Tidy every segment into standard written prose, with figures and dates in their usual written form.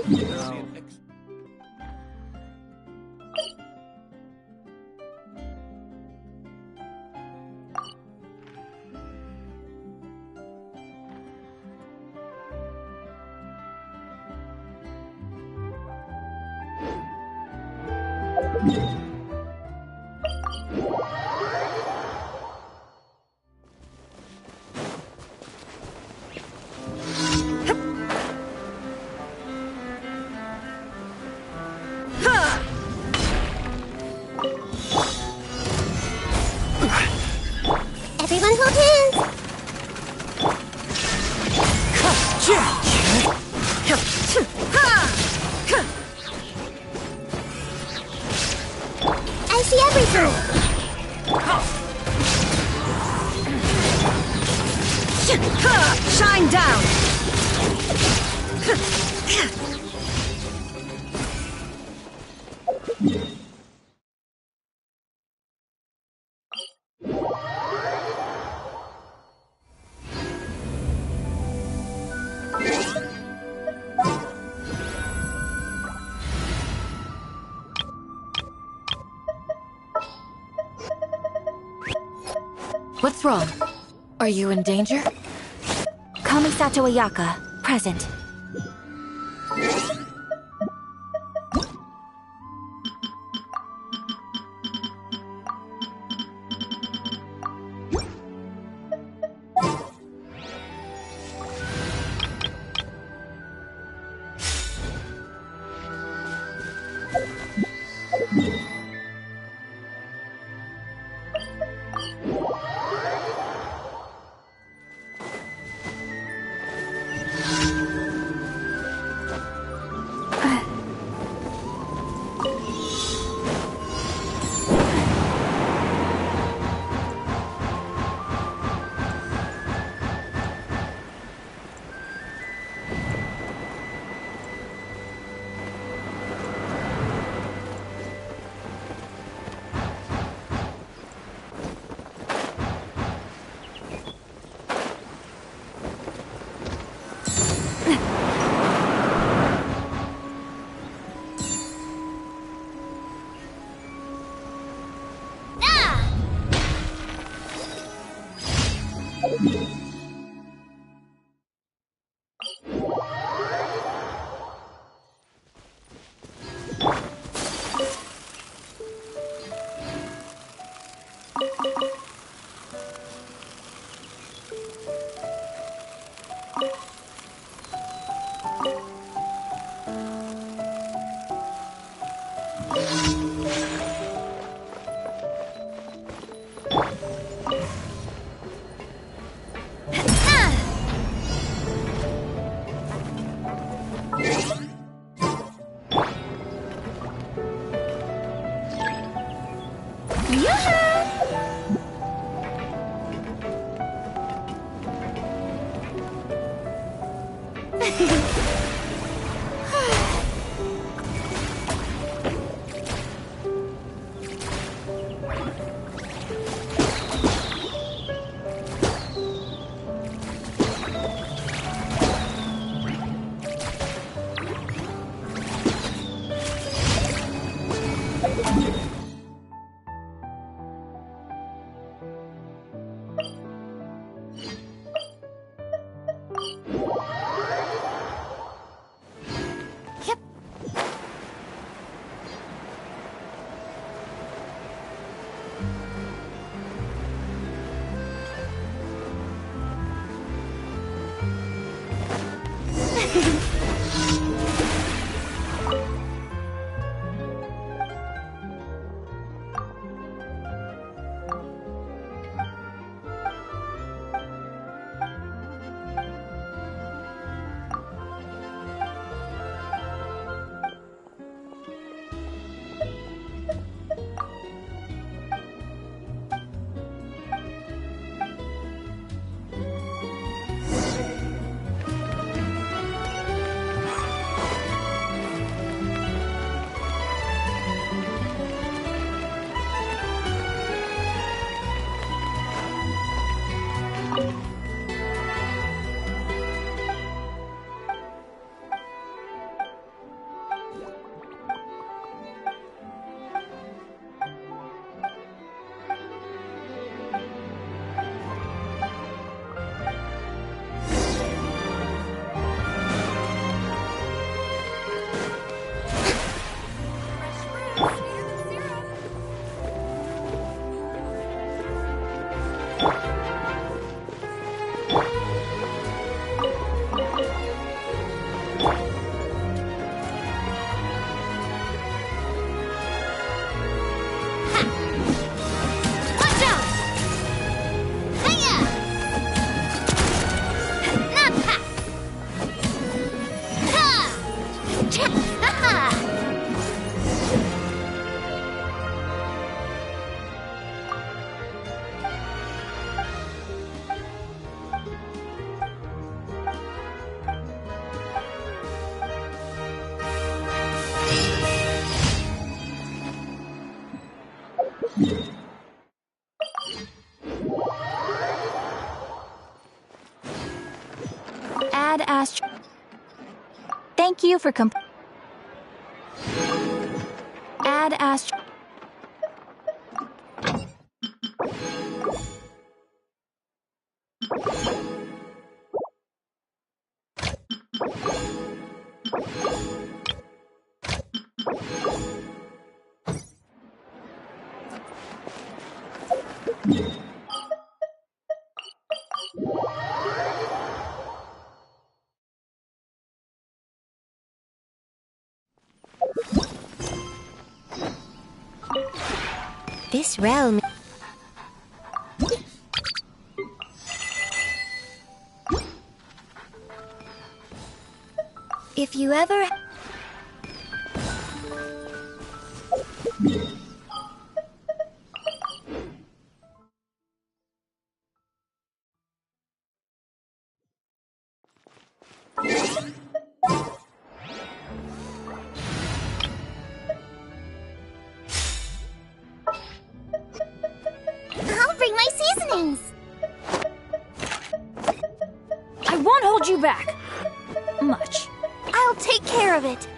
No. Everyone hold hands! I see everything! Shine down! What's wrong? Are you in danger? Kamisato Ayaka, present. Add Ast... Thank you for Add Ast... This realm... If you ever... I'll bring my seasonings! I won't hold you back. Much. I'll take care of it.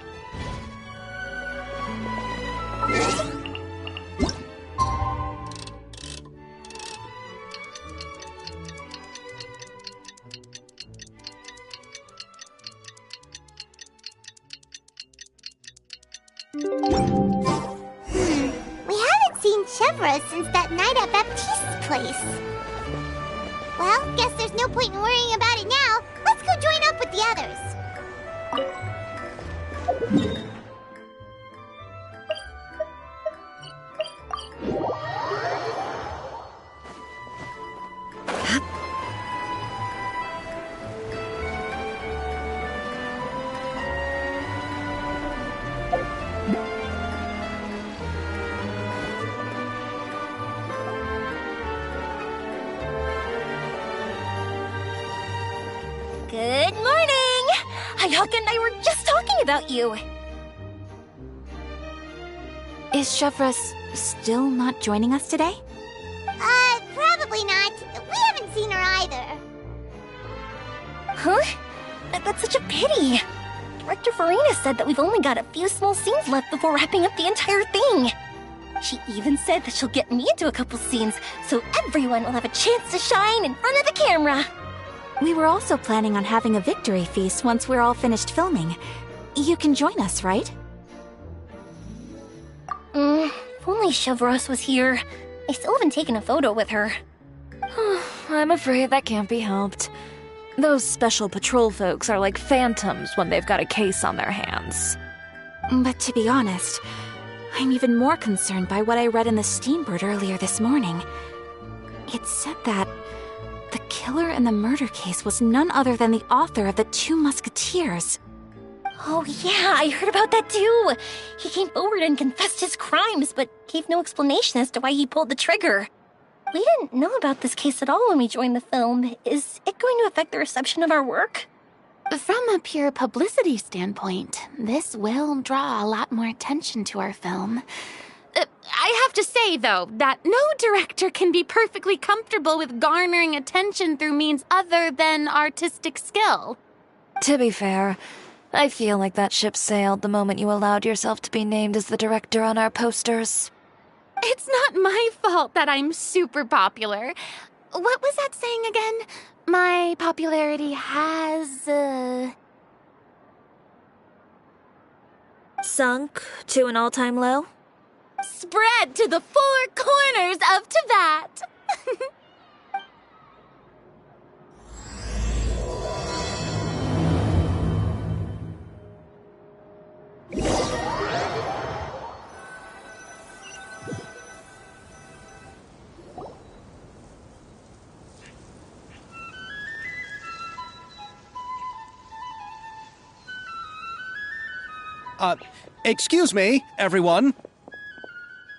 We haven't seen Chevra since that night at Baptiste's place. Well, guess there's no point in worrying about it now. Let's go join up with the others. Good morning! Ayaka and I were just talking about you. Is Chevra still not joining us today? Probably not. We haven't seen her either. Huh? That's such a pity. Director Farina said that we've only got a few small scenes left before wrapping up the entire thing. She even said that she'll get me into a couple scenes, so everyone will have a chance to shine in front of the camera. We were also planning on having a victory feast once we're all finished filming. You can join us, right? If only Chevros was here. I still haven't taken a photo with her. I'm afraid that can't be helped. Those special patrol folks are like phantoms when they've got a case on their hands. But to be honest, I'm even more concerned by what I read in the Steambird earlier this morning. It said that the killer in the murder case was none other than the author of the Two Musketeers. Oh yeah, I heard about that too. He came forward and confessed his crimes, but gave no explanation as to why he pulled the trigger. We didn't know about this case at all when we joined the film. Is it going to affect the reception of our work? From a pure publicity standpoint, this will draw a lot more attention to our film. I have to say, though, that no director can be perfectly comfortable with garnering attention through means other than artistic skill. To be fair, I feel like that ship sailed the moment you allowed yourself to be named as the director on our posters. It's not my fault that I'm super popular. What was that saying again? My popularity has, Sunk to an all-time low? spread to the four corners of Teyvat. Excuse me, everyone.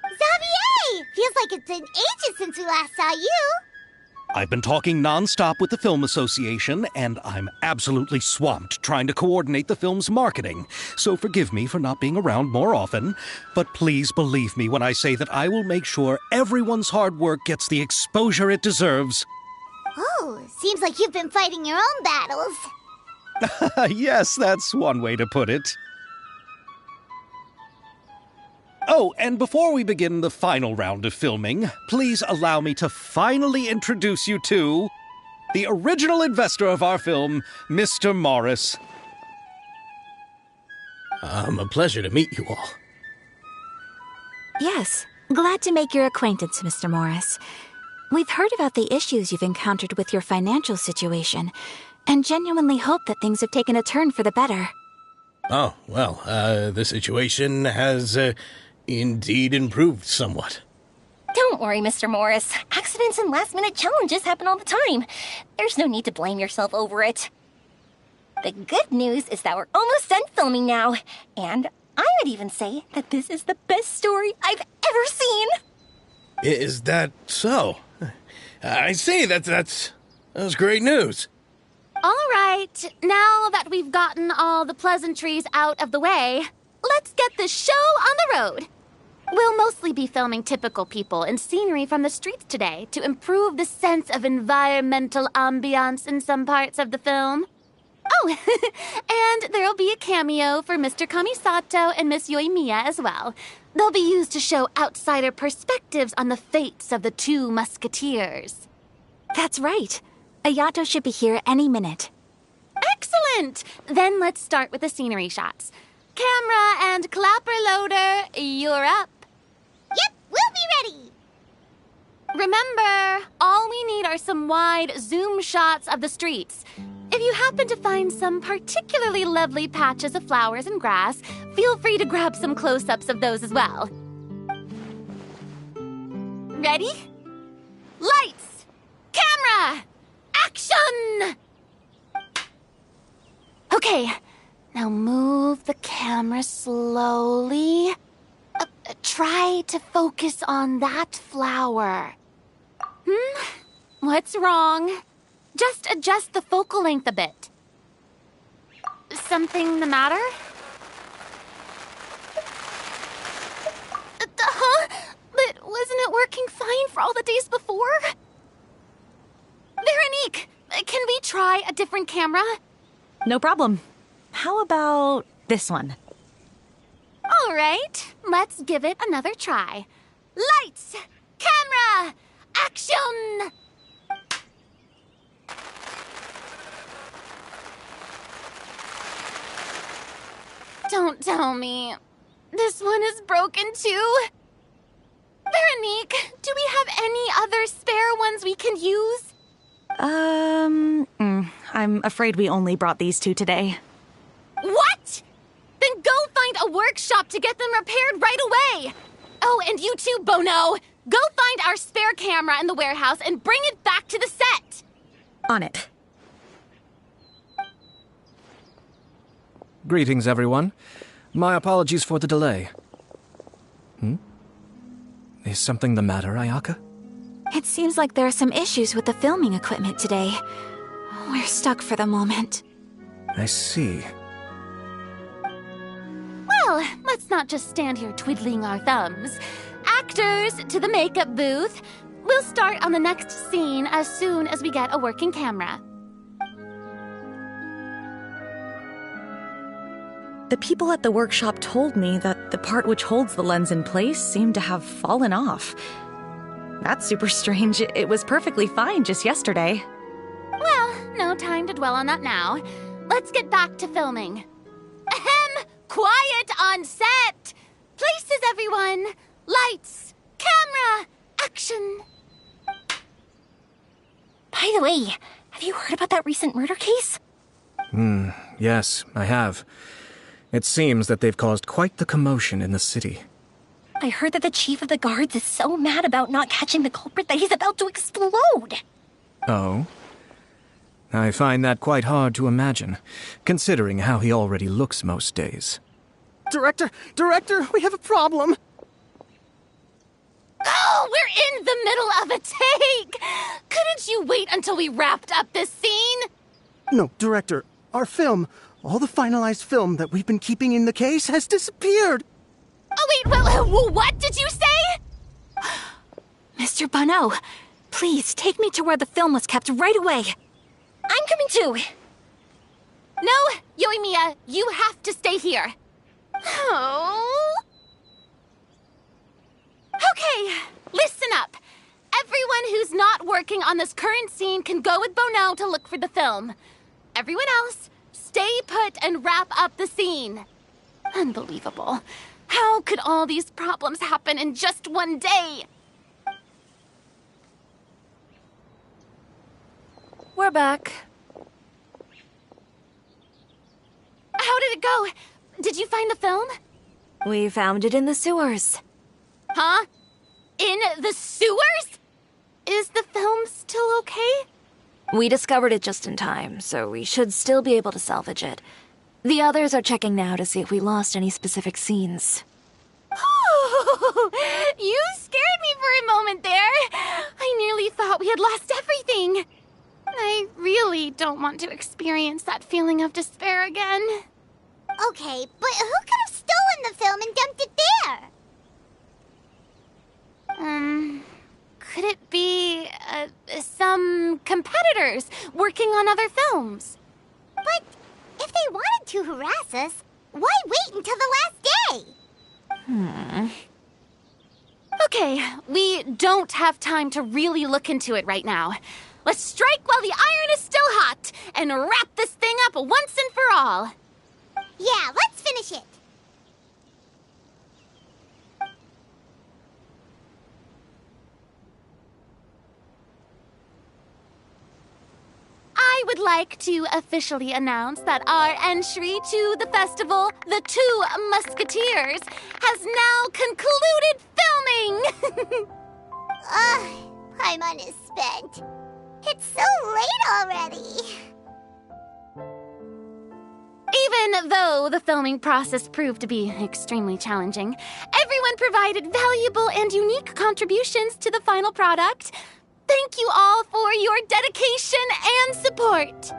Xavier! Feels like it's been ages since we last saw you. I've been talking non-stop with the Film Association, and I'm absolutely swamped trying to coordinate the film's marketing. So forgive me for not being around more often, but please believe me when I say that I will make sure everyone's hard work gets the exposure it deserves. Oh, seems like you've been fighting your own battles. Yes, that's one way to put it. Oh, and before we begin the final round of filming, please allow me to finally introduce you to the original investor of our film, Mr. Morris. A pleasure to meet you all. Yes, glad to make your acquaintance, Mr. Morris. We've heard about the issues you've encountered with your financial situation, and genuinely hope that things have taken a turn for the better. Oh, well, the situation has, indeed improved somewhat. Don't worry, Mr. Morris. Accidents and last-minute challenges happen all the time. There's no need to blame yourself over it. The good news is that we're almost done filming now, and I would even say that this is the best story I've ever seen. Is that so? I see, that's great news. All right, now that we've gotten all the pleasantries out of the way, let's get this show on the road. We'll mostly be filming typical people and scenery from the streets today to improve the sense of environmental ambiance in some parts of the film. Oh, and there'll be a cameo for Mr. Kamisato and Miss Yoimiya as well. They'll be used to show outsider perspectives on the fates of the two musketeers. That's right. Ayato should be here any minute. Excellent! Then let's start with the scenery shots. Camera and clapper loader, you're up. Yep, we'll be ready. Remember, all we need are some wide zoom shots of the streets. If you happen to find some particularly lovely patches of flowers and grass, feel free to grab some close-ups of those as well. Ready? Lights! Camera! Action! Okay, now move the camera slowly. Try to focus on that flower. What's wrong? Just adjust the focal length a bit. Something the matter? But wasn't it working fine for all the days before? Veronique, can we try a different camera? No problem. How about this one? All right, let's give it another try. Lights! Camera! Action! Don't tell me. This one is broken too? Veronique, do we have any other spare ones we can use? I'm afraid we only brought these two today. What? Then go find a workshop to get them repaired right away. Oh, and you too, Bono. Go find our spare camera in the warehouse and bring it back to the set. On it. Greetings, everyone. My apologies for the delay. Is something the matter, Ayaka? It seems like there are some issues with the filming equipment today. We're stuck for the moment. I see. Well, let's not just stand here twiddling our thumbs. Actors, to the makeup booth. We'll start on the next scene as soon as we get a working camera. The people at the workshop told me that the part which holds the lens in place seemed to have fallen off. That's super strange. It was perfectly fine just yesterday. Well, no time to dwell on that now. Let's get back to filming. Ahem! Quiet on set! Places, everyone! Lights! Camera! Action! By the way, have you heard about that recent murder case? Yes, I have. It seems that they've caused quite the commotion in the city. I heard that the chief of the guards is so mad about not catching the culprit that he's about to explode. Oh? I find that quite hard to imagine, considering how he already looks most days. Director, we have a problem. Oh, we're in the middle of a take! Couldn't you wait until we wrapped up this scene? No, Director, our film, all the finalized film that we've been keeping in the case has disappeared. Oh, wait, what did you say? Mr. Bono, please take me to where the film was kept right away. I'm coming too. No, Yoimiya, you have to stay here. Oh. Okay, listen up. Everyone who's not working on this current scene can go with Bono to look for the film. Everyone else, stay put and wrap up the scene. Unbelievable. How could all these problems happen in just one day? We're back. How did it go? Did you find the film? We found it in the sewers. Huh? In the sewers? Is the film still okay? We discovered it just in time, so we should still be able to salvage it. The others are checking now to see if we lost any specific scenes. Oh, you scared me for a moment there. I nearly thought we had lost everything. I really don't want to experience that feeling of despair again. Okay, but who could have stolen the film and dumped it there? Could it be, some competitors working on other films? But if they wanted to harass us, why wait until the last day? Okay, we don't have time to really look into it right now. Let's strike while the iron is still hot and wrap this thing up once and for all. Yeah, let's finish it. I would like to officially announce that our entry to the festival, The Two Musketeers, has now concluded filming! Paimon is spent. It's so late already. Even though the filming process proved to be extremely challenging, everyone provided valuable and unique contributions to the final product. Thank you all for your dedication and support.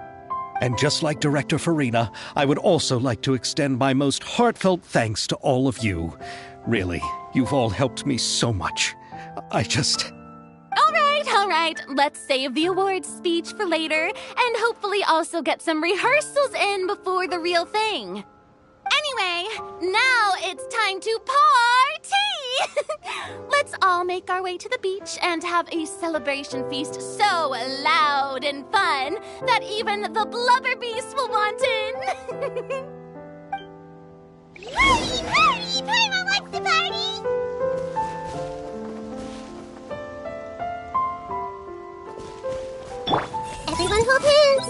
And just like Director Farina, I would also like to extend my most heartfelt thanks to all of you. Really, you've all helped me so much. All right. Let's save the awards speech for later, and hopefully also get some rehearsals in before the real thing. Anyway, now it's time to party! Let's all make our way to the beach and have a celebration feast so loud and fun that even the blubber beast will want in. Party! Party! Paimon wants to party! Everyone hold hands!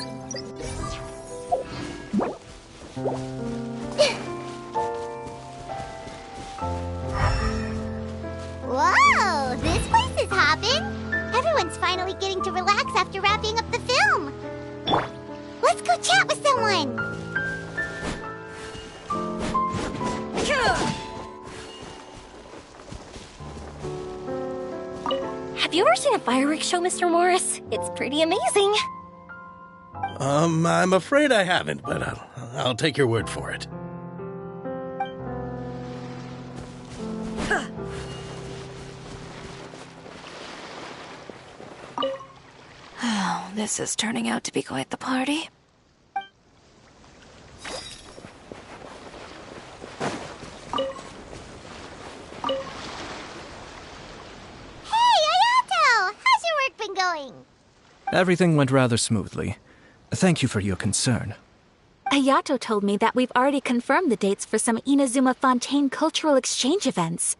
Whoa! This place is hopping! Everyone's finally getting to relax after wrapping up the film! Let's go chat with someone! Have you ever seen a fireworks show, Mr. Morris? It's pretty amazing. I'm afraid I haven't, but I'll take your word for it. Oh, this is turning out to be quite the party. Going? Everything went rather smoothly. Thank you for your concern. Ayato told me that we've already confirmed the dates for some Inazuma Fontaine cultural exchange events.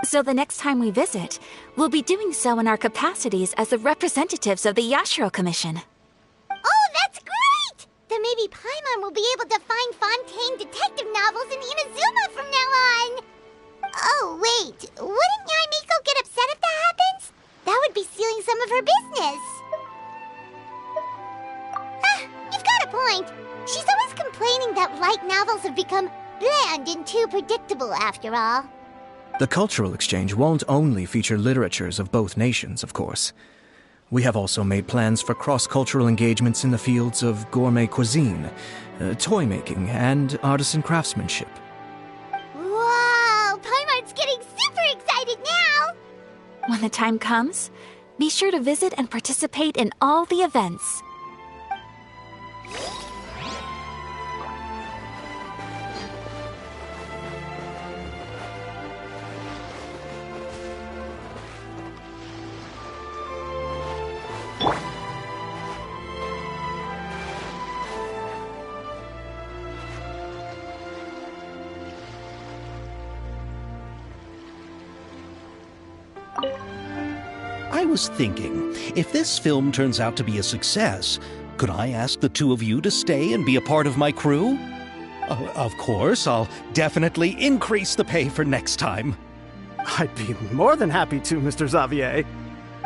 So the next time we visit, we'll be doing so in our capacities as the representatives of the Yashiro Commission. Oh, that's great! Then maybe Paimon will be able to find Fontaine detective novels in Inazuma from now on! Oh, wait. Wouldn't Yaimiko get upset if that happens? That would be stealing some of her business. You've got a point. She's always complaining that light novels have become bland and too predictable after all. The cultural exchange won't only feature literatures of both nations, of course. We have also made plans for cross-cultural engagements in the fields of gourmet cuisine, toy making, and artisan craftsmanship. Wow! Paimon's getting super excited now! When the time comes, be sure to visit and participate in all the events. I was thinking, if this film turns out to be a success, could I ask the two of you to stay and be a part of my crew? Of course, I'll definitely increase the pay for next time. I'd be more than happy to, Mr. Xavier.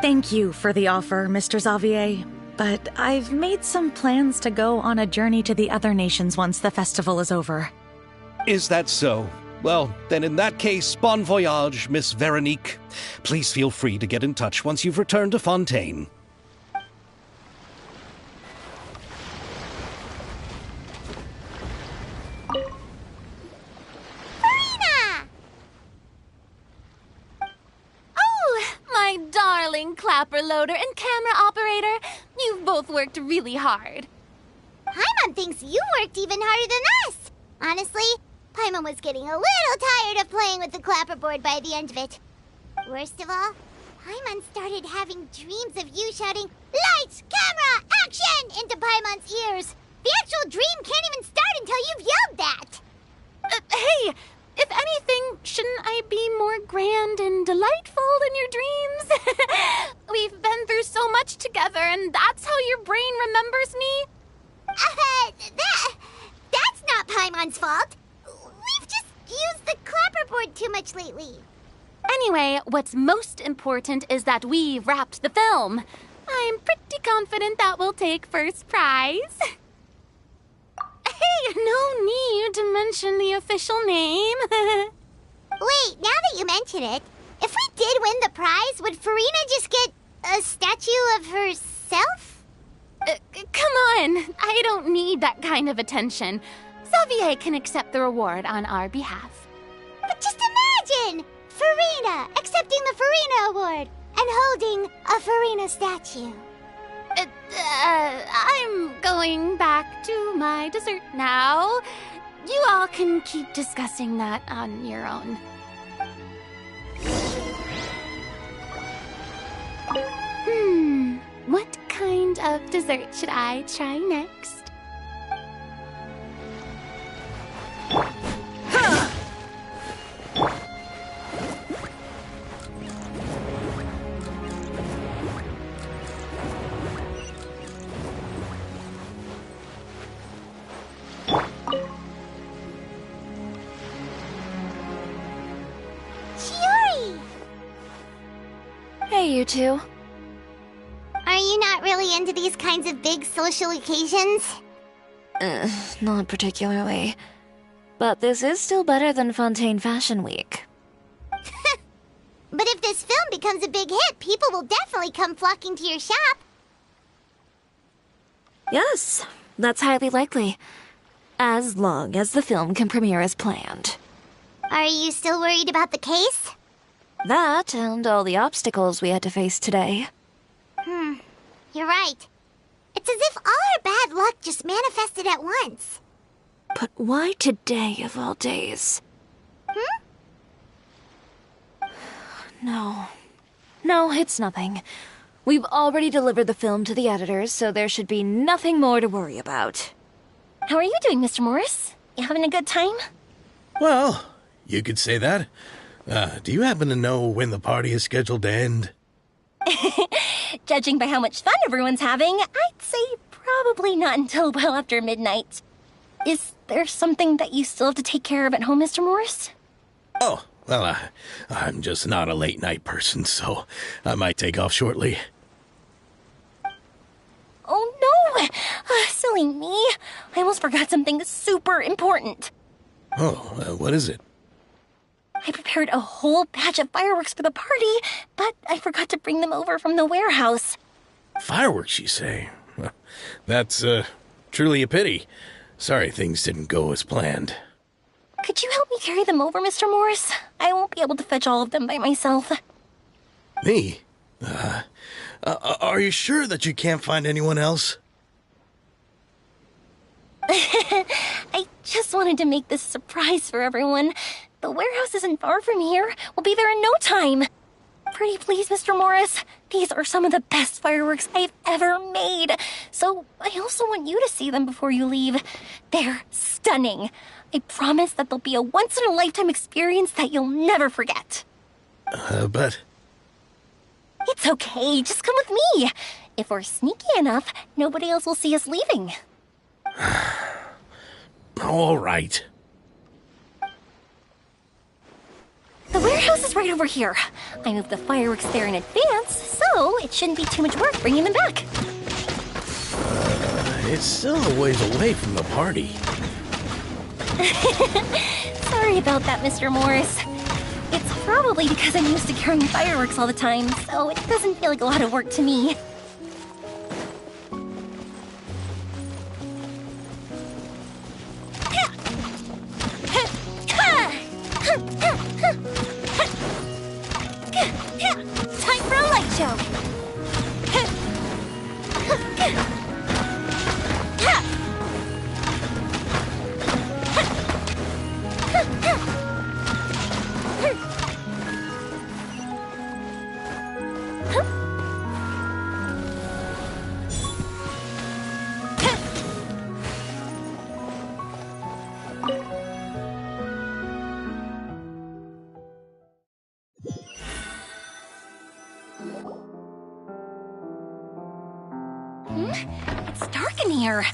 Thank you for the offer, Mr. Xavier. But I've made some plans to go on a journey to the other nations once the festival is over. Is that so? Well, then in that case, bon voyage, Miss Veronique. Please feel free to get in touch once you've returned to Fontaine. My darling clapper loader and camera operator, you've both worked really hard. Paimon thinks you worked even harder than us. Honestly, Paimon was getting a little tired of playing with the clapperboard by the end of it. Worst of all, Paimon started having dreams of you shouting, "Lights, camera, action!" into Paimon's ears. The actual dream can't even start until you've yelled that. Hey, if anything, shouldn't I be more grand and delightful than your dreams? We've been through so much together, and that's how your brain remembers me? That's not Paimon's fault. We've just used the clapperboard too much lately. Anyway, what's most important is that we wrapped the film. I'm pretty confident that we'll take first prize. Hey, no need to mention the official name. Wait, now that you mention it, if we did win the prize, would Farina just get a statue of herself? Come on, I don't need that kind of attention. Xavier can accept the reward on our behalf. But just imagine! Farina accepting the Farina Award and holding a Farina statue. I'm going back to my dessert now. You all can keep discussing that on your own. What kind of dessert should I try next? Hey, you two. Are you not really into these kinds of big social occasions? Not particularly. But this is still better than Fontaine Fashion Week. But if this film becomes a big hit, people will definitely come flocking to your shop. Yes, that's highly likely. As long as the film can premiere as planned. Are you still worried about the case? That and all the obstacles we had to face today. You're right. It's as if all our bad luck just manifested at once. But why today of all days? No, it's nothing. We've already delivered the film to the editors, so there should be nothing more to worry about. How are you doing, Mr. Morris? You having a good time? Well, you could say that. Do you happen to know when the party is scheduled to end? Judging by how much fun everyone's having, I'd say probably not until well after midnight. Is there something that you still have to take care of at home, Mr. Morris? Oh, well, I'm just not a late-night person, so I might take off shortly. Oh, no! Silly me. I almost forgot something super important. Oh, what is it? I prepared a whole batch of fireworks for the party, but I forgot to bring them over from the warehouse. Fireworks, you say? That's, truly a pity. Sorry things didn't go as planned. Could you help me carry them over, Mr. Morris? I won't be able to fetch all of them by myself. Me? Are you sure that you can't find anyone else? I just wanted to make this a surprise for everyone. The warehouse isn't far from here. We'll be there in no time. Pretty please, Mr. Morris. These are some of the best fireworks I've ever made. So I also want you to see them before you leave. They're stunning. I promise that they'll be a once-in-a-lifetime experience that you'll never forget. But okay. Just come with me. If we're sneaky enough, nobody else will see us leaving. All right. The warehouse is right over here. I moved the fireworks there in advance, so it shouldn't be too much work bringing them back. It's still a ways away from the party. Sorry about that, Mr. Morris. It's probably because I'm used to carrying fireworks all the time, so it doesn't feel like a lot of work to me. Time for a light show. It's dark in here.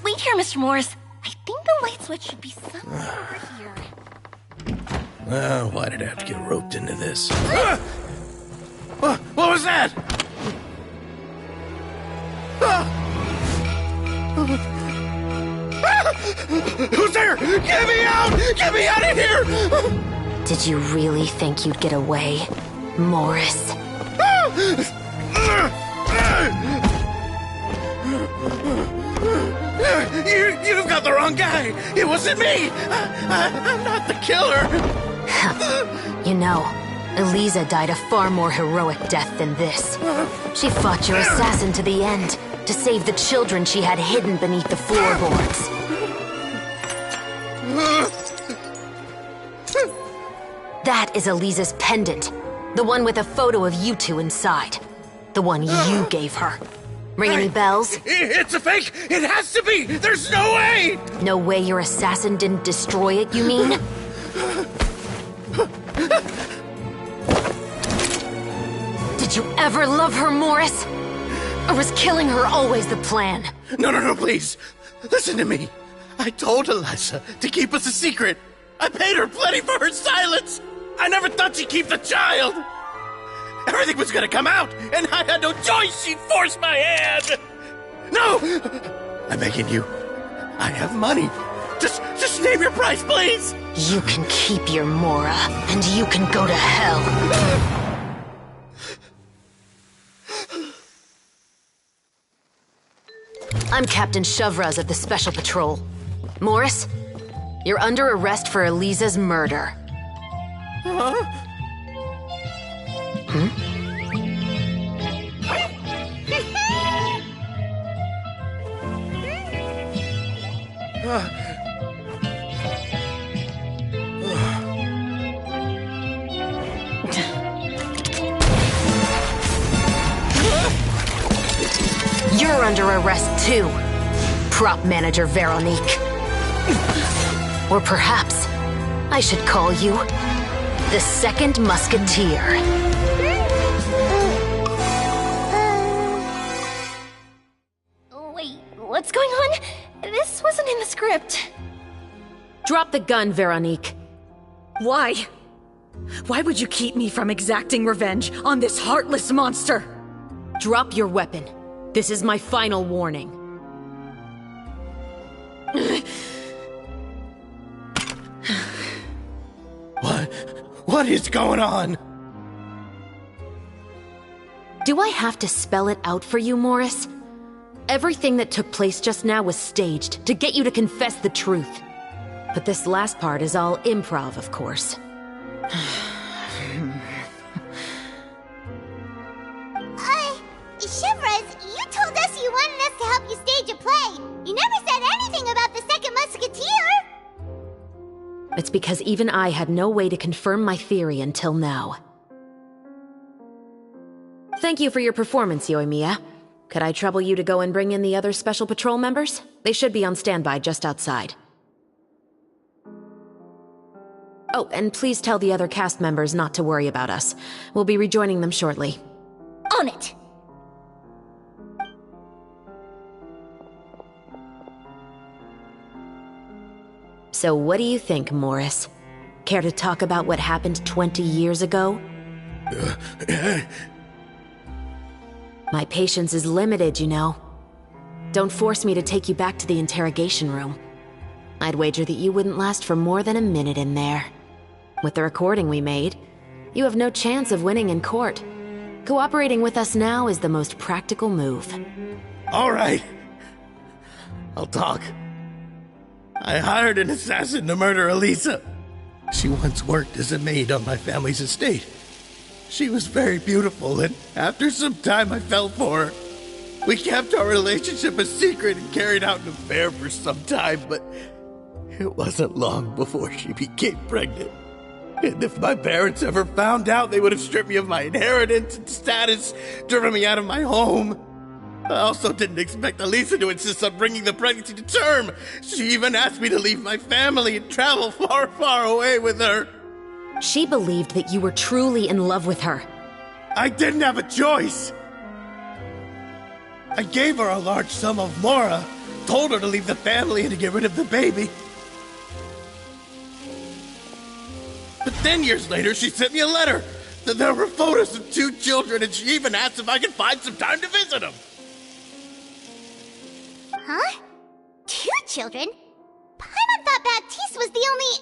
Wait here, Mr. Morris. I think the light switch should be somewhere over here. Why did I have to get roped into this? What was that? Who's there? Get me out! Get me out of here! Did you really think you'd get away, Morris? You've got the wrong guy! It wasn't me! I'm not the killer! You know, Eliza died a far more heroic death than this. She fought your assassin to the end, to save the children she had hidden beneath the floorboards. That is Eliza's pendant. The one with a photo of you two inside. The one you gave her. Ring any bells? It's a fake! It has to be! There's no way! No way your assassin didn't destroy it, you mean? Did you ever love her, Morris? Or was killing her always the plan? No, please. Listen to me. I told Eliza to keep us a secret. I paid her plenty for her silence. I never thought she'd keep the child. Everything was gonna come out, and I had no choice. She'd force my hand. No! I'm begging you. I have money. Just name your price, please. You can keep your Mora, and you can go to hell. I'm Captain Shavraz of the Special Patrol. Morris, you're under arrest for Eliza's murder. Huh? You're under arrest too, prop manager Veronique. Or perhaps I should call you the Second Musketeer. Wait, what's going on? This wasn't in the script. Drop the gun, Veronique. Why? Why would you keep me from exacting revenge on this heartless monster? Drop your weapon. This is my final warning. What is going on? Do I have to spell it out for you, Morris? Everything that took place just now was staged to get you to confess the truth. But this last part is all improv, of course. Shivers, you told us you wanted us to help you stage a play. You never said anything about the Second Musketeer. It's because even I had no way to confirm my theory until now. Thank you for your performance, Yoimiya. Could I trouble you to go and bring in the other Special Patrol members? They should be on standby just outside. Oh, and please tell the other cast members not to worry about us. We'll be rejoining them shortly. on it! So what do you think, Morris? Care to talk about what happened 20 years ago? My patience is limited, you know. Don't force me to take you back to the interrogation room. I'd wager that you wouldn't last for more than a minute in there. With the recording we made, you have no chance of winning in court. Cooperating with us now is the most practical move. All right. I'll talk. I hired an assassin to murder Elisa. She once worked as a maid on my family's estate. She was very beautiful, and after some time I fell for her. We kept our relationship a secret and carried out an affair for some time, but it wasn't long before she became pregnant. And if my parents ever found out, they would have stripped me of my inheritance and status, driven me out of my home. I also didn't expect Elisa to insist on bringing the pregnancy to term. She even asked me to leave my family and travel far, far away with her. She believed that you were truly in love with her. I didn't have a choice. I gave her a large sum of mora, told her to leave the family and to get rid of the baby. But then years later, she sent me a letter. There were photos of 2 children, and she even asked if I could find some time to visit them. Huh? 2 children? Paimon thought Baptiste was the only...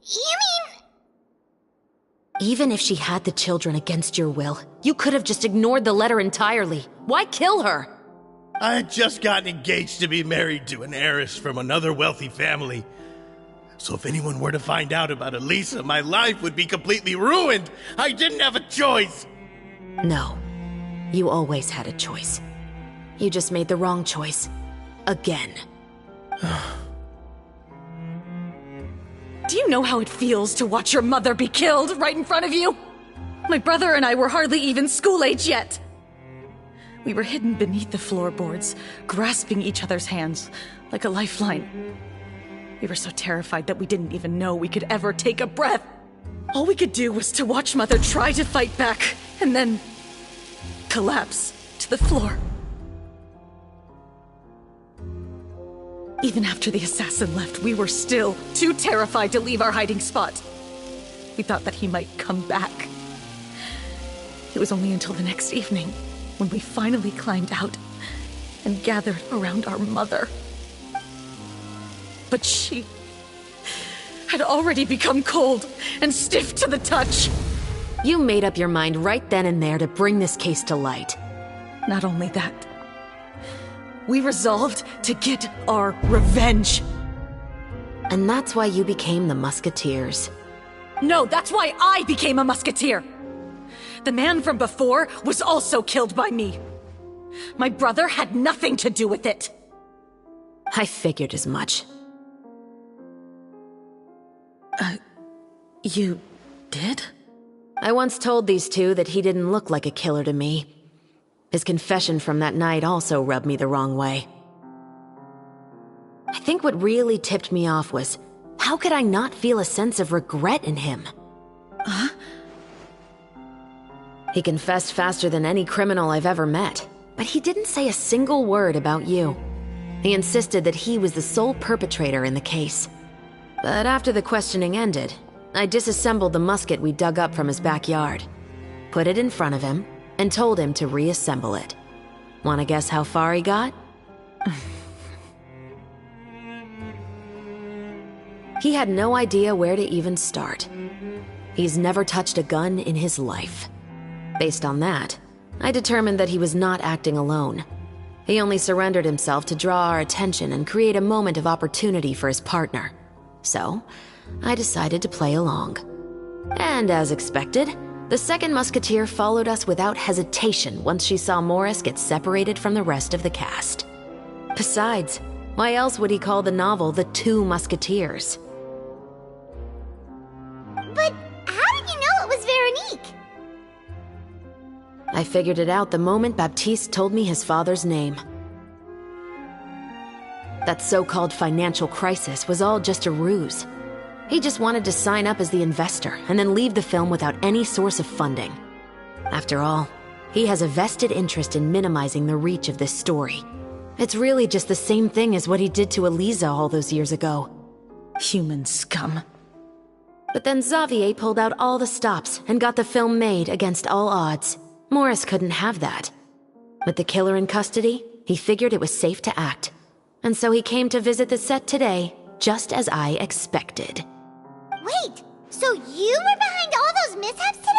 you mean... Even if she had the children against your will, you could have just ignored the letter entirely. Why kill her? I had just gotten engaged to be married to an heiress from another wealthy family. So if anyone were to find out about Elisa, my life would be completely ruined. I didn't have a choice. No. You always had a choice. You just made the wrong choice. Again. Do you know how it feels to watch your mother be killed right in front of you? My brother and I were hardly even school age yet. We were hidden beneath the floorboards, grasping each other's hands like a lifeline. We were so terrified that we didn't even know we could ever take a breath. All we could do was to watch Mother try to fight back, and then collapse to the floor. Even after the assassin left, we were still too terrified to leave our hiding spot. We thought that he might come back. It was only until the next evening when we finally climbed out and gathered around our mother. But she had already become cold and stiff to the touch. You made up your mind right then and there to bring this case to light. Not only that, we resolved to get our revenge. And that's why you became the Musketeers. No, that's why I became a musketeer. The man from before was also killed by me. My brother had nothing to do with it. I figured as much. You did? I once told these two that he didn't look like a killer to me. His confession from that night also rubbed me the wrong way. I think what really tipped me off was, how could I not feel a sense of regret in him? Huh? He confessed faster than any criminal I've ever met, but he didn't say a single word about you. He insisted that he was the sole perpetrator in the case. But after the questioning ended, I disassembled the musket we dug up from his backyard, put it in front of him, and told him to reassemble it. Wanna guess how far he got? He had no idea where to even start. He's never touched a gun in his life. Based on that, I determined that he was not acting alone. He only surrendered himself to draw our attention and create a moment of opportunity for his partner. So, I decided to play along. And as expected, the second musketeer followed us without hesitation once she saw Morris get separated from the rest of the cast. Besides, why else would he call the novel The Two Musketeers? But how did you know it was Veronique? I figured it out the moment Baptiste told me his father's name. That so-called financial crisis was all just a ruse. He just wanted to sign up as the investor and then leave the film without any source of funding. After all, He has a vested interest in minimizing the reach of this story. It's really just the same thing as what he did to Eliza all those years ago. Human scum. But then Xavier pulled out all the stops and got the film made against all odds. Morris couldn't have that. With the killer in custody, he figured it was safe to act. And so he came to visit the set today, just as I expected. Wait, so you were behind all those mishaps today?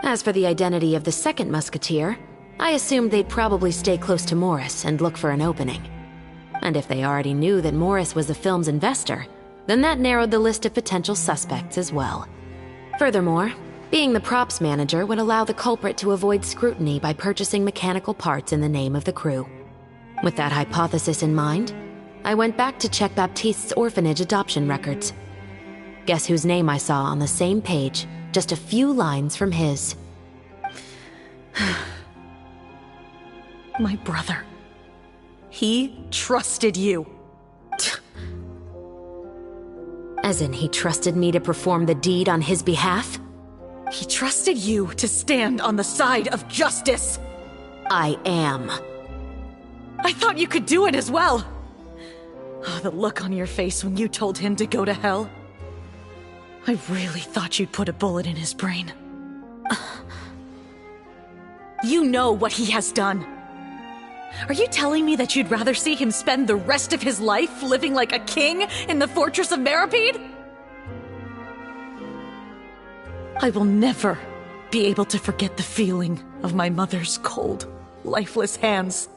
As for the identity of the second musketeer, I assumed they'd probably stay close to Morris and look for an opening. And if they already knew that Morris was the film's investor, then that narrowed the list of potential suspects as well. Furthermore, being the props manager would allow the culprit to avoid scrutiny by purchasing mechanical parts in the name of the crew. With that hypothesis in mind, I went back to check Baptiste's orphanage adoption records. Guess whose name I saw on the same page, just a few lines from his. My brother. He trusted you. As in, he trusted me to perform the deed on his behalf? He trusted you to stand on the side of justice. I am. I thought you could do it as well. Oh, the look on your face when you told him to go to hell. I really thought you'd put a bullet in his brain. You know what he has done. Are you telling me that you'd rather see him spend the rest of his life living like a king in the fortress of Meripede? I will never be able to forget the feeling of my mother's cold, lifeless hands.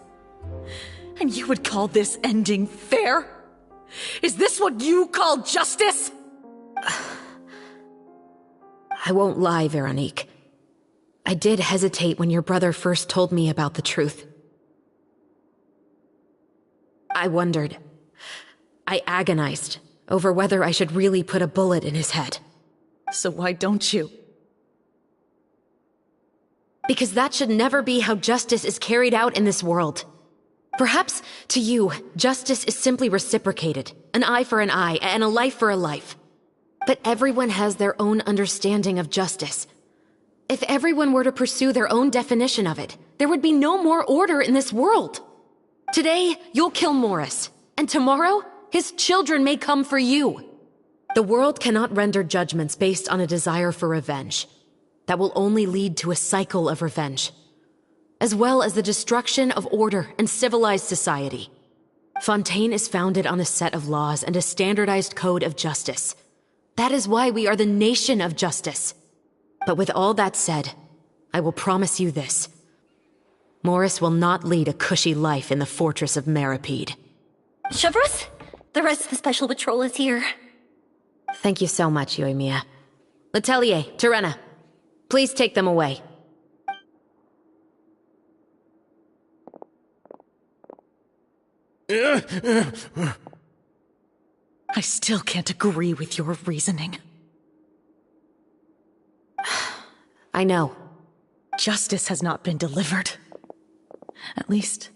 And you would call this ending fair? Is this what you call justice? I won't lie, Veronique. I did hesitate when your brother first told me about the truth. I wondered. I agonized over whether I should really put a bullet in his head. So why don't you? Because that should never be how justice is carried out in this world. Perhaps, to you, justice is simply reciprocated. An eye for an eye, and a life for a life. But everyone has their own understanding of justice. If everyone were to pursue their own definition of it, there would be no more order in this world. Today, you'll kill Morris, and tomorrow, his children may come for you. The world cannot render judgments based on a desire for revenge. That will only lead to a cycle of revenge, as well as the destruction of order and civilized society. Fontaine is founded on a set of laws and a standardized code of justice. That is why we are the nation of justice. But with all that said, I will promise you this. Morris will not lead a cushy life in the fortress of Meripede. Chevreuse, the rest of the special patrol is here. Thank you so much, Yoimiya. Letelier, Terena, please take them away. I still can't agree with your reasoning. I know. Justice has not been delivered. At least,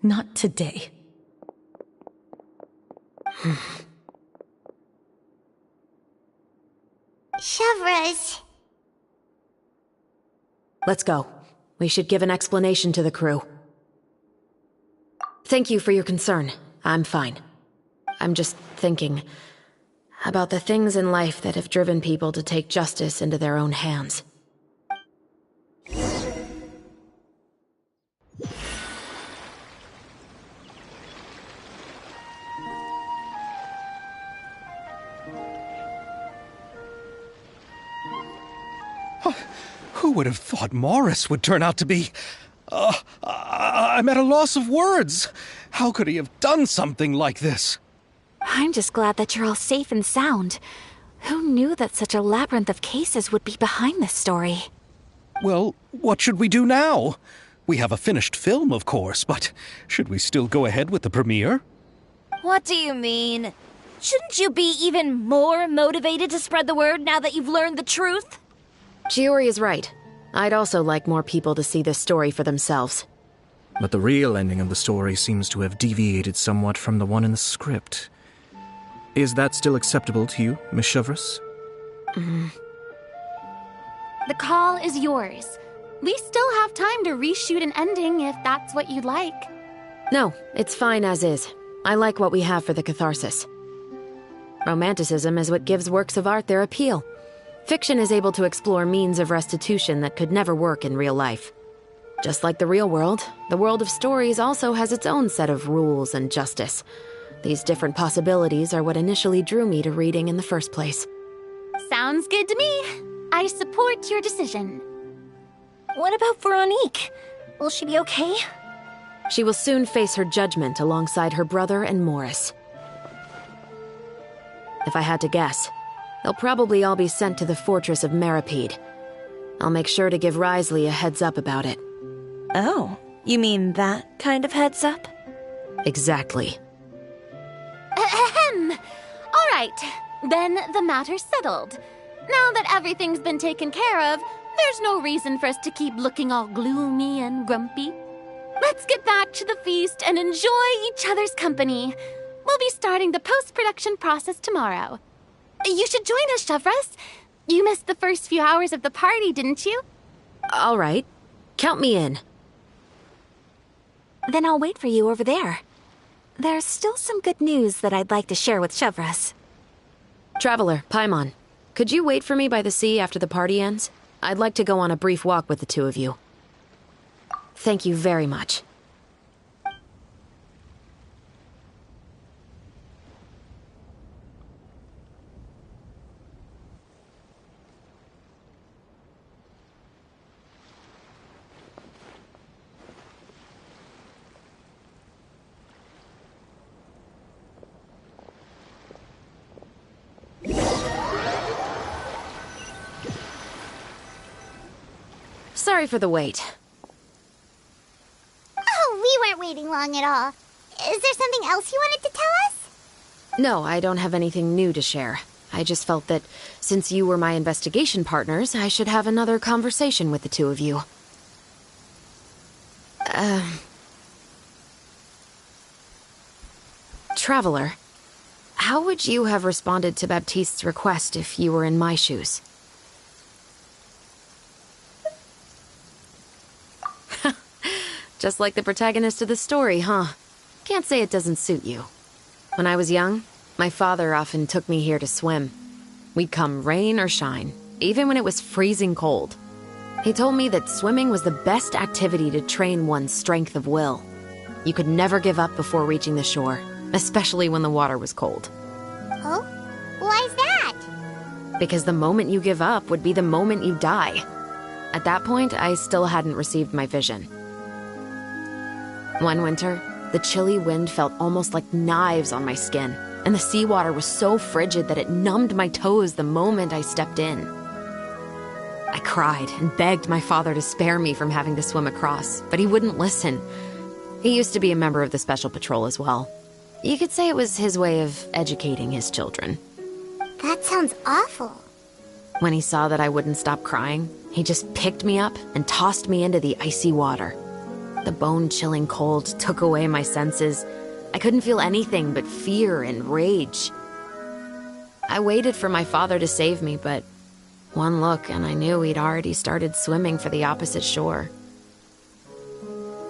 not today. Chevreuse. Let's go. We should give an explanation to the crew. Thank you for your concern. I'm fine. I'm just thinking about the things in life that have driven people to take justice into their own hands. Who would have thought Morris would turn out to be... I'm at a loss of words. How could he have done something like this? I'm just glad that you're all safe and sound. Who knew that such a labyrinth of cases would be behind this story? Well, what should we do now? We have a finished film, of course, but should we still go ahead with the premiere? What do you mean? Shouldn't you be even more motivated to spread the word now that you've learned the truth? Chiori is right. I'd also like more people to see this story for themselves. But the real ending of the story seems to have deviated somewhat from the one in the script. Is that still acceptable to you, Miss Chevreuse? The call is yours. We still have time to reshoot an ending if that's what you'd like. No, it's fine as is. I like what we have for the catharsis. Romanticism is what gives works of art their appeal. Fiction is able to explore means of restitution that could never work in real life. Just like the real world, the world of stories also has its own set of rules and justice. These different possibilities are what initially drew me to reading in the first place. Sounds good to me. I support your decision. What about Veronique? Will she be okay? She will soon face her judgment alongside her brother and Morris. If I had to guess, they'll probably all be sent to the fortress of Meripede. I'll make sure to give Risley a heads up about it. Oh, you mean that kind of heads up? Exactly. Ahem. All right, then the matter's settled. Now that everything's been taken care of, there's no reason for us to keep looking all gloomy and grumpy. Let's get back to the feast and enjoy each other's company. We'll be starting the post-production process tomorrow. You should join us, Chevreuse. You missed the first few hours of the party, didn't you? All right. Count me in. Then I'll wait for you over there. There's still some good news that I'd like to share with Chevreuse. Traveler, Paimon, could you wait for me by the sea after the party ends? I'd like to go on a brief walk with the two of you. Thank you very much. Sorry for the wait. Oh, we weren't waiting long at all. Is there something else you wanted to tell us? No, I don't have anything new to share. I just felt that since you were my investigation partners, I should have another conversation with the two of you. Traveler, how would you have responded to Baptiste's request if you were in my shoes? Just like the protagonist of the story, huh? Can't say it doesn't suit you. When I was young, my father often took me here to swim. We'd come rain or shine, even when it was freezing cold. He told me that swimming was the best activity to train one's strength of will. You could never give up before reaching the shore, especially when the water was cold. Oh? Why's that? Because the moment you give up would be the moment you die. At that point, I still hadn't received my vision. One winter, the chilly wind felt almost like knives on my skin, and the seawater was so frigid that it numbed my toes the moment I stepped in. I cried and begged my father to spare me from having to swim across, but he wouldn't listen. He used to be a member of the Special Patrol as well. You could say it was his way of educating his children. That sounds awful. When he saw that I wouldn't stop crying, he just picked me up and tossed me into the icy water. The bone-chilling cold took away my senses. I couldn't feel anything but fear and rage. I waited for my father to save me, but one look and I knew he'd already started swimming for the opposite shore.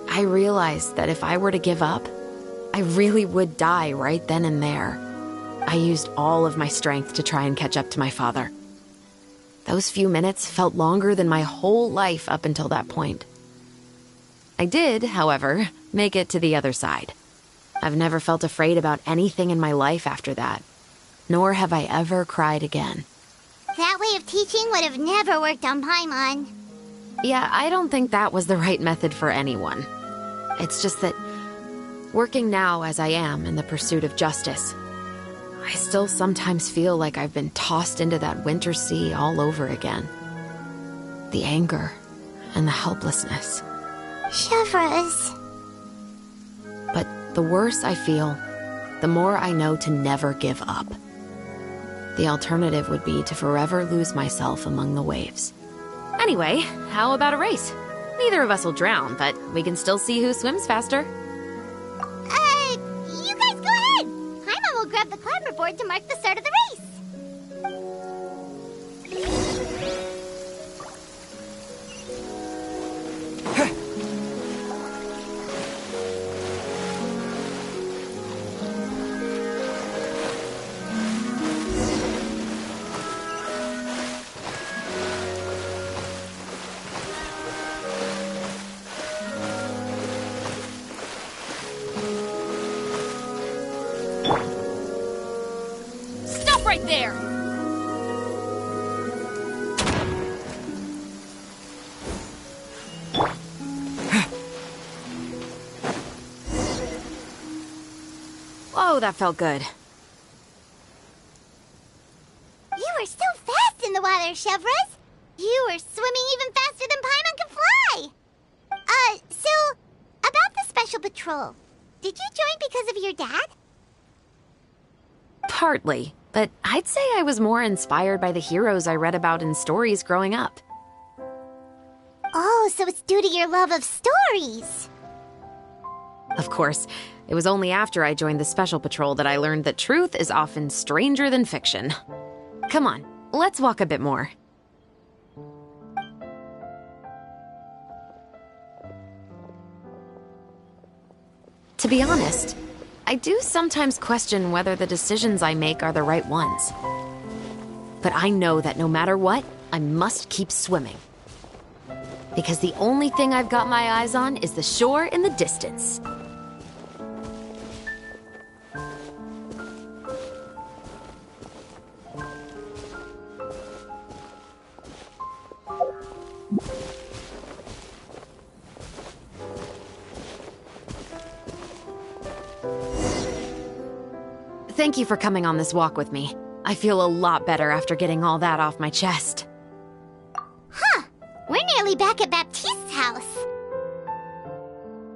I realized that if I were to give up, I really would die right then and there. I used all of my strength to try and catch up to my father. Those few minutes felt longer than my whole life up until that point. I did, however, make it to the other side. I've never felt afraid about anything in my life after that, nor have I ever cried again. That way of teaching would have never worked on Paimon. Yeah, I don't think that was the right method for anyone. It's just that, working now as I am in the pursuit of justice, I still sometimes feel like I've been tossed into that winter sea all over again. The anger and the helplessness. Chevreuse. But the worse I feel, the more I know to never give up. The alternative would be to forever lose myself among the waves. Anyway, how about a race? Neither of us will drown, but we can still see who swims faster. You guys go ahead. Paimon will will grab the climber board to mark the start of the race. Stop right there! Whoa, that felt good. You were so fast in the water, Chevros. You were swimming even faster than Paimon can fly. So, about the Special Patrol, did you join because of your dad? Partly, but I'd say I was more inspired by the heroes I read about in stories growing up. Oh, so it's due to your love of stories. Of course, it was only after I joined the Special Patrol that I learned that truth is often stranger than fiction. Come on, let's walk a bit more. To be honest, I do sometimes question whether the decisions I make are the right ones. But I know that no matter what, I must keep swimming. Because the only thing I've got my eyes on is the shore in the distance. Thank you for coming on this walk with me. I feel a lot better after getting all that off my chest. Huh. We're nearly back at Baptiste's house.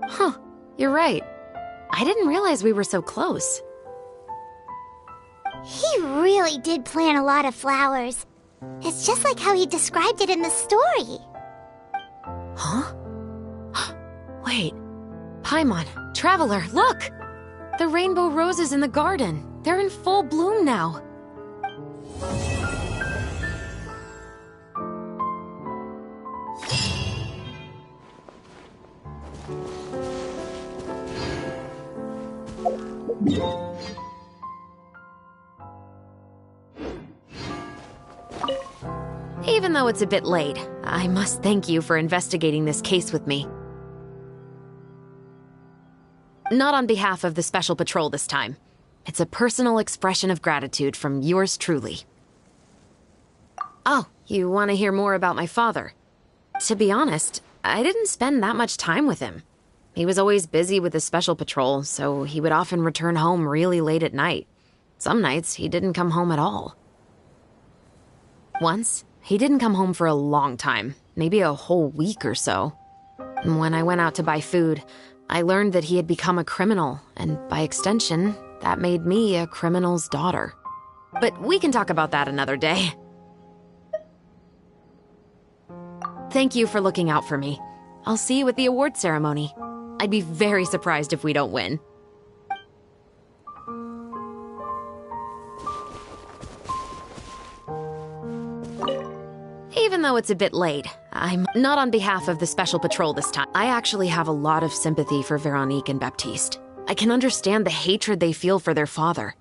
Huh, you're right. I didn't realize we were so close. He really did plant a lot of flowers. It's just like how he described it in the story. Huh? Wait. Paimon, Traveler, look! The rainbow roses in the garden. They're in full bloom now. Even though it's a bit late, I must thank you for investigating this case with me. Not on behalf of the Special Patrol this time. It's a personal expression of gratitude from yours truly. Oh, you want to hear more about my father? To be honest, I didn't spend that much time with him. He was always busy with the Special Patrol, so he would often return home really late at night. Some nights, he didn't come home at all. Once, he didn't come home for a long time, maybe a whole week or so. When I went out to buy food, I learned that he had become a criminal, and by extension, that made me a criminal's daughter. But we can talk about that another day. Thank you for looking out for me. I'll see you at the award ceremony. I'd be very surprised if we don't win. Even though it's a bit late, I'm not on behalf of the Special Patrol this time. I actually have a lot of sympathy for Veronique and Baptiste. I can understand the hatred they feel for their father.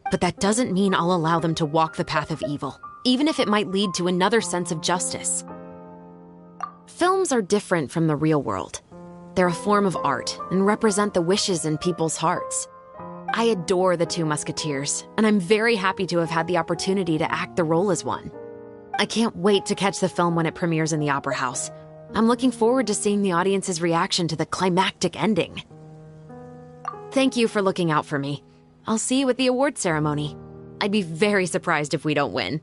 But that doesn't mean I'll allow them to walk the path of evil, even if it might lead to another sense of justice. Films are different from the real world. They're a form of art and represent the wishes in people's hearts. I adore the two Musketeers, and I'm very happy to have had the opportunity to act the role as one. I can't wait to catch the film when it premieres in the Opera House. I'm looking forward to seeing the audience's reaction to the climactic ending. Thank you for looking out for me. I'll see you at the award ceremony. I'd be very surprised if we don't win.